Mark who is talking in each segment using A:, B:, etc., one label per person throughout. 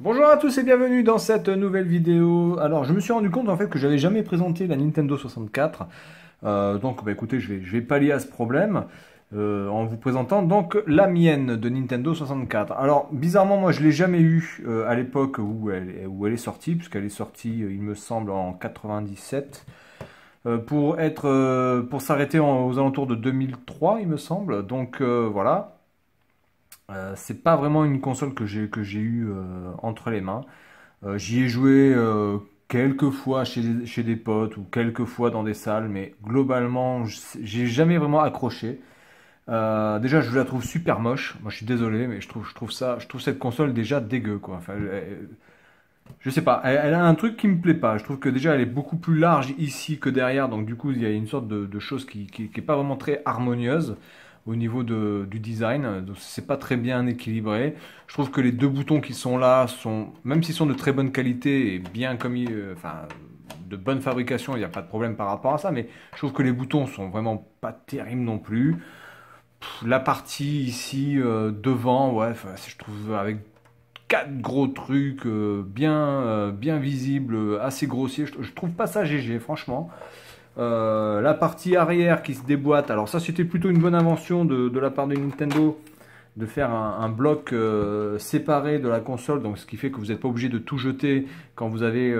A: Bonjour à tous et bienvenue dans cette nouvelle vidéo. Alors, je me suis rendu compte en fait que j'avais jamais présenté la Nintendo 64. Donc, écoutez, je vais pallier à ce problème en vous présentant donc la mienne de Nintendo 64. Alors, bizarrement, moi, je l'ai jamais eu à l'époque où elle est sortie, puisqu'elle est sortie, il me semble, en 97. Pour s'arrêter aux alentours de 2003, il me semble. Donc, voilà. C'est pas vraiment une console que j'ai eu entre les mains. J'y ai joué quelques fois chez des potes ou quelques fois dans des salles, mais globalement, j'ai jamais vraiment accroché. Déjà, je la trouve super moche. Moi, je suis désolé, mais je trouve cette console déjà dégueu, quoi. Enfin, je sais pas. Elle a un truc qui me plaît pas. Je trouve que déjà, elle est beaucoup plus large ici que derrière, donc du coup, il y a une sorte de chose qui est pas vraiment très harmonieuse au niveau du design. Donc, c'est pas très bien équilibré. Je trouve que les deux boutons qui sont là sont, même s'ils sont de très bonne qualité et bien enfin, de bonne fabrication, il n'y a pas de problème par rapport à ça, mais je trouve que les boutons sont vraiment pas terribles non plus. La partie ici devant, ouais, enfin, je trouve avec quatre gros trucs bien visibles, assez grossiers. Je trouve pas ça GG, franchement. La partie arrière qui se déboîte, alors ça c'était plutôt une bonne invention de la part de Nintendo de faire un bloc séparé de la console, donc ce qui fait que vous n'êtes pas obligé de tout jeter quand vous avez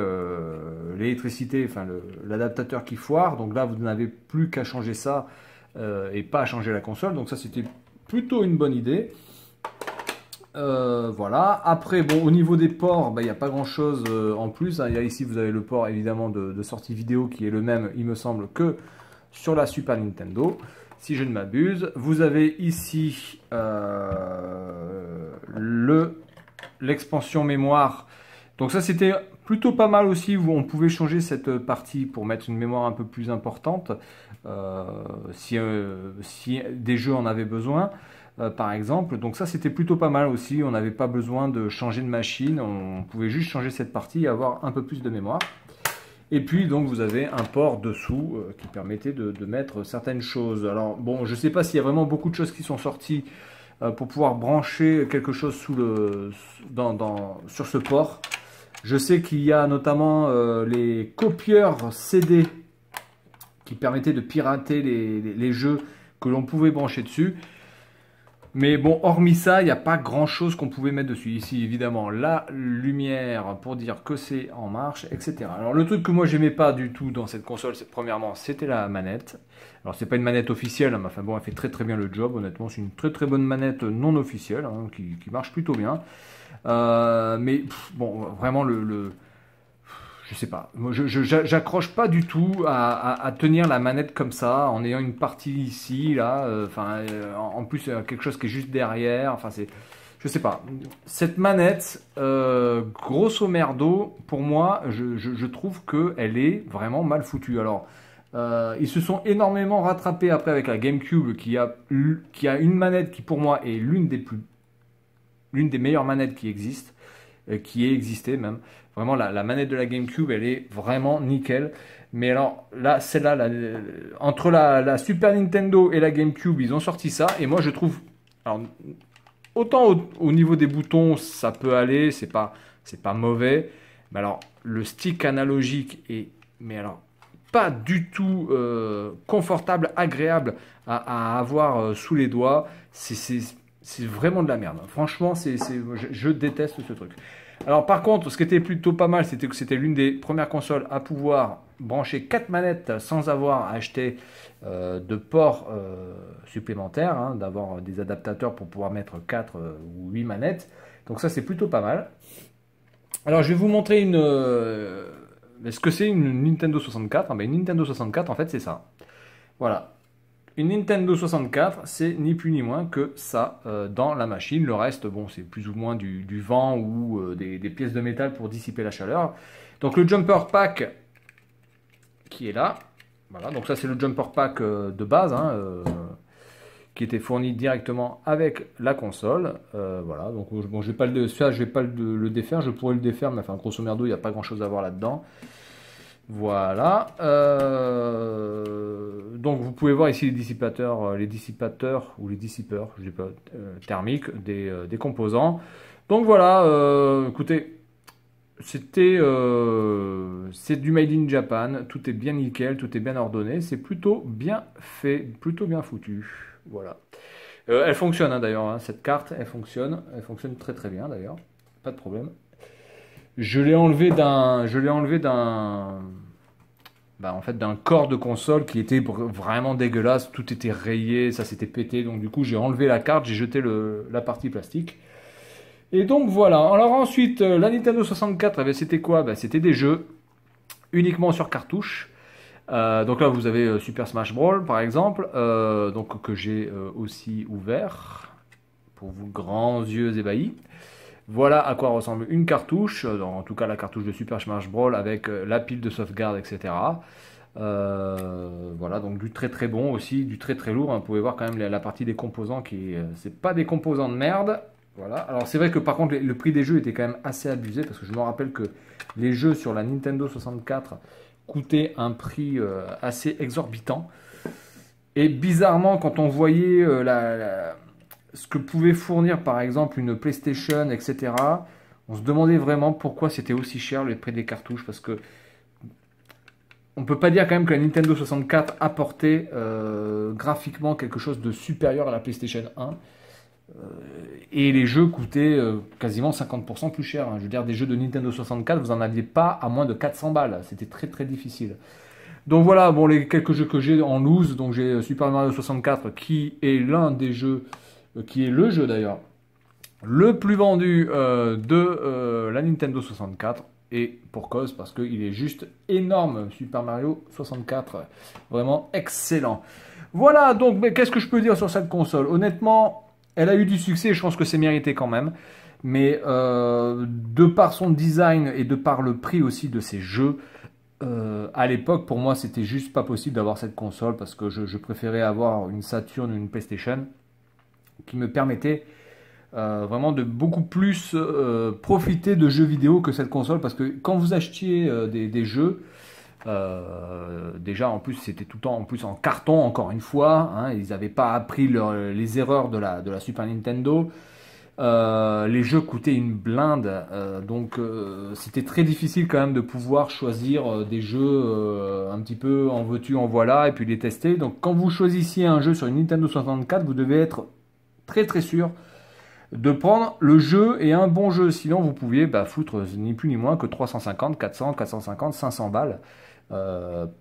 A: l'électricité, enfin l'adaptateur qui foire. Donc là vous n'avez plus qu'à changer ça et pas à changer la console. Donc ça c'était plutôt une bonne idée. Voilà. Après, bon, au niveau des ports, bah, il n'y a pas grand-chose en plus, hein. Ici, vous avez le port évidemment de sortie vidéo qui est le même, il me semble, que sur la Super Nintendo, si je ne m'abuse. Vous avez ici l'expansion mémoire. Donc ça, c'était plutôt pas mal aussi, où on pouvait changer cette partie pour mettre une mémoire un peu plus importante, si des jeux en avaient besoin. Par exemple. Donc ça, c'était plutôt pas mal aussi. On n'avait pas besoin de changer de machine. On pouvait juste changer cette partie et avoir un peu plus de mémoire. Et puis, donc, vous avez un port dessous qui permettait de mettre certaines choses. Alors, bon, je ne sais pas s'il y a vraiment beaucoup de choses qui sont sorties pour pouvoir brancher quelque chose sur ce port. Je sais qu'il y a notamment les copieurs CD qui permettaient de pirater les jeux que l'on pouvait brancher dessus. Mais bon, hormis ça, il n'y a pas grand-chose qu'on pouvait mettre dessus. Ici, évidemment, la lumière pour dire que c'est en marche, etc. Alors, le truc que moi, j'aimais pas du tout dans cette console, premièrement, c'était la manette. Alors, c'est pas une manette officielle, hein, mais enfin bon, elle fait très très bien le job. Honnêtement, c'est une très très bonne manette non officielle, hein, qui marche plutôt bien. Mais bon, vraiment, je sais pas. Moi, j'accroche pas du tout à tenir la manette comme ça, en ayant une partie ici, là, en plus quelque chose qui est juste derrière. Enfin, je sais pas. Cette manette, grosso merdo, pour moi, je trouve que elle est vraiment mal foutue. Alors, ils se sont énormément rattrapés après avec la GameCube, qui a une manette qui pour moi est l'une des meilleures manettes qui existent, qui ait existé même. Vraiment, la manette de la GameCube, elle est vraiment nickel. Mais alors, là, celle-là, entre la Super Nintendo et la GameCube, ils ont sorti ça. Et moi, je trouve... Alors, autant au niveau des boutons, ça peut aller, c'est pas mauvais. Mais alors, le stick analogique est... Mais alors, pas du tout confortable, agréable à avoir sous les doigts. C'est vraiment de la merde. Franchement, je déteste ce truc. Alors par contre, ce qui était plutôt pas mal, c'était que c'était l'une des premières consoles à pouvoir brancher 4 manettes sans avoir à acheter de ports supplémentaires, hein, d'avoir des adaptateurs pour pouvoir mettre 4 ou 8 manettes. Donc ça, c'est plutôt pas mal. Alors je vais vous montrer ce que c'est une Nintendo 64. Ah ben, une Nintendo 64, en fait, c'est ça. Voilà. Une Nintendo 64, c'est ni plus ni moins que ça dans la machine. Le reste, bon, c'est plus ou moins du vent ou des pièces de métal pour dissiper la chaleur. Donc le jumper pack qui est là. Voilà, donc ça c'est le jumper pack de base, hein, qui était fourni directement avec la console. Voilà, donc bon, je vais pas le défaire. Je pourrais le défaire, mais enfin grosso merdo, il n'y a pas grand chose à voir là-dedans. Voilà. Donc vous pouvez voir ici les dissipateurs ou les dissipeurs, je sais pas, thermiques des composants. Donc voilà, écoutez, c'est du Made in Japan, tout est bien nickel, tout est bien ordonné, c'est plutôt bien fait, plutôt bien foutu. Voilà. Elle fonctionne hein, d'ailleurs, hein, cette carte, elle fonctionne très très bien d'ailleurs, pas de problème. Je l'ai enlevé en fait, d'un corps de console qui était vraiment dégueulasse, tout était rayé, ça s'était pété, donc du coup j'ai enlevé la carte, j'ai jeté la partie plastique. Et donc voilà. Alors ensuite, la Nintendo 64, eh ben, c'était quoi? Ben, c'était des jeux uniquement sur cartouche. Donc là, vous avez Super Smash Bros. Par exemple, donc que j'ai aussi ouvert pour vous grands yeux ébahis. Voilà à quoi ressemble une cartouche, en tout cas la cartouche de Super Smash Bros. Avec la pile de sauvegarde, etc. Voilà, donc du très très bon aussi, du très très lourd. Hein. Vous pouvez voir quand même la partie des composants qui, c'est pas des composants de merde. Voilà. Alors c'est vrai que par contre le prix des jeux était quand même assez abusé parce que je me rappelle que les jeux sur la Nintendo 64 coûtaient un prix assez exorbitant. Et bizarrement, quand on voyait ce que pouvait fournir par exemple une PlayStation, etc., on se demandait vraiment pourquoi c'était aussi cher le prix des cartouches parce que on peut pas dire quand même que la Nintendo 64 apportait graphiquement quelque chose de supérieur à la PlayStation 1. Et les jeux coûtaient quasiment 50% plus cher. Hein. Je veux dire, des jeux de Nintendo 64, vous n'en aviez pas à moins de 400 balles. C'était très très difficile. Donc voilà, bon, les quelques jeux que j'ai en loose, donc j'ai Super Mario 64 qui est l'un des jeux, qui est le jeu d'ailleurs, le plus vendu de la Nintendo 64. Et pour cause, parce qu'il est juste énorme, Super Mario 64. Vraiment excellent. Voilà, donc qu'est-ce que je peux dire sur cette console? Honnêtement, elle a eu du succès, je pense que c'est mérité quand même. Mais de par son design et de par le prix aussi de ses jeux, à l'époque, pour moi, c'était juste pas possible d'avoir cette console parce que je préférais avoir une Saturn ou une PlayStation qui me permettait vraiment de beaucoup plus profiter de jeux vidéo que cette console parce que quand vous achetiez des jeux, déjà en plus c'était tout le temps en plus en carton encore une fois, hein, ils n'avaient pas appris les erreurs de la Super Nintendo. Les jeux coûtaient une blinde, donc c'était très difficile quand même de pouvoir choisir des jeux un petit peu en veux-tu en voilà et puis les tester. Donc quand vous choisissiez un jeu sur une Nintendo 64, vous devez être très très sûr de prendre le jeu et un bon jeu. Sinon, vous pouviez foutre ni plus ni moins que 350, 400, 450, 500 balles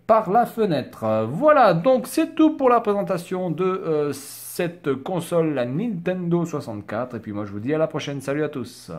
A: par la fenêtre. Voilà, donc c'est tout pour la présentation de cette console, la Nintendo 64. Et puis moi, je vous dis à la prochaine. Salut à tous.